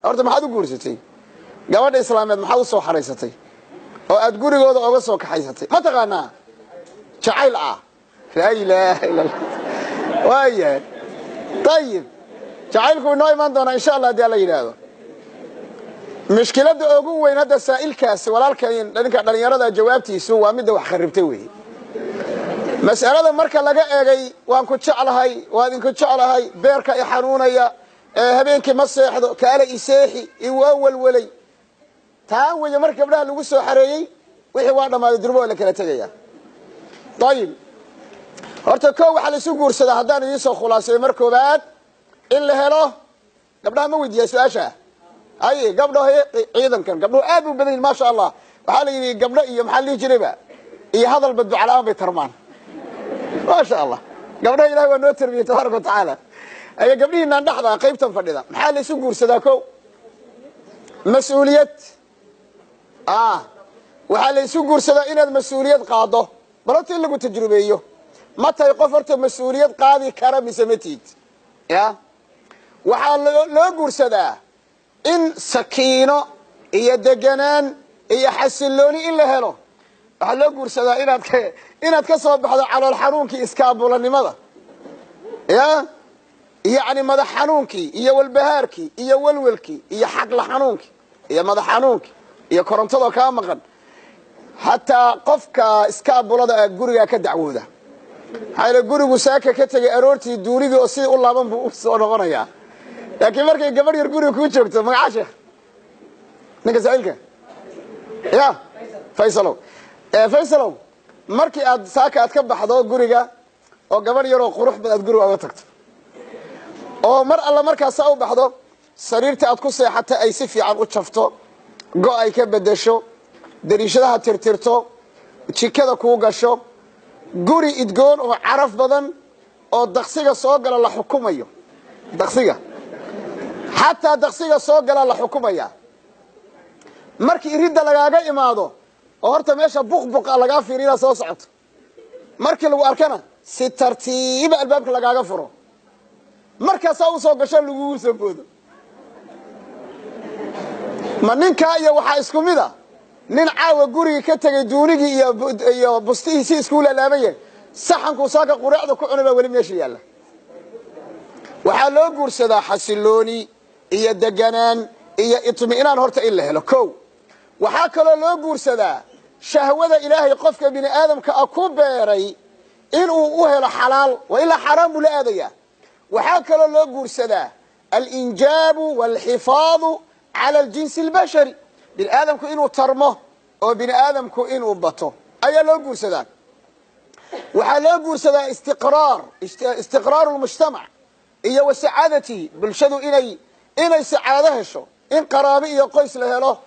horta maxaad u guursatay gabadha islaameed maxaad u soo xaraysatay oo aad gurigooda uga soo kaxaysatay ma taqaanaa jacayl ah laa ilaaha illa allah waayahay طيب jacaylku inoo imaan doonaa insha allah haddii alla yidhaahdo mushkiladda ugu weyn hadda saa'ilkaasi walaalkan dhanka dhalinyarada jawaabtiisu waa midda wax kharibtay weeye mas'alada marka laga eegay waan ku jeclahay waa idinku jeclahay beerka i xanuunaya habeenkii ma seexdo kaale i seexi i waa walwalay taa weeye marka gabdhaha lagu soo xareeyey wixii waa dhammaaday durbo oo la kala tegaya طيب horta koo waxaa la isu guursadaa haddaan idiin soo khulaasayo mar koobaad in la helo gabdhaha ma weydiiyaa su-aasha ay gabdho ciidankan gabdho aad u badan ma sha Allah waxa la yiri gabdho iyo maxaa la jirayba iyo hadalba ducalaam bay tarmaan ma sha Allah gabdho Ilaahay waa noo tarbiyay tabaaraka taala ay gabdhihiina dhaxda qaybtan fadhida maxaa la isu guursadaa ko mas'uuliyad waxa la isu guursadaa inaad mas'uuliyad qaado baloti lagu tajrubeeyo ma tahay qof horta mas'uuliyad qaadi kara misamatid ya waxa loo guursadaa in sakiino iyo deganaan iyo xasilooni in la helo waxa loo guursadaa inaad ka soo baxdo calool xanuunkii iskaabulanimada ya yani madax xanuunkii iyo walbahaarkii iyo walwalkii iyo xaqla xanuunkii iyo madax xanuunkii iyo korontada ka maqan hatta qofka iskaabulada guriga ka dacwooda hayla gurigu saaka ka tagay aroortii duurigii oo sidii u laaban buu soo noqonayaa laakiin markay gabadh yar guriga ku joogto magacaasha ninka saa'ilka ya Faysalow markii aad saaka aad ka baxdo guriga oo gabadh yar oo qurux badan aad guriga uga tagto oo mar alla markaas u baxdo sariirta aad ku seexatay ay si fiican u jafto go' ay ka bedesho dariishadaha tirtirto jikada ku gasho guri idgoon oo caraf badan oo daqsiga soo gala la xukumayo daqsiga hatta daqsiga soo gala la xukumaya markii ridda lagaaga imaado oo horta meesha buqbuq laga fiirina soo socoto markii lagu arkana si tartiib albaabka lagaaga furo markaas uu soo gasho lagu soo boodo ma ninka iyo waxa isku mid ah nin caawa guriga ka tagay duunigii iyo bustihiisii isku laalaabayeen saxanku saaka quraacda ku cunaba wali meesha yaala waxa loo guursadaa xasilooni iyo deganaan iyo itmiinaan horta in la helo kow waxa kale loo guursadaa shahwada Ilaahay qofka bini aadamka ku beeray inuu u helo xalaal wa ila xaraam buu aadaya waxa kale loo guursadaa al-injab wal-hifaz ala al-jins al-bashari bil aadamku inuu tarmo oo bini aadamku inuu bato ayaa loo guursadaa waxa loo guursadaa istiqraar al-mujtama' iyo wasaadati bulshadu inay saacada hesho in qaraabo iyo qoys la helo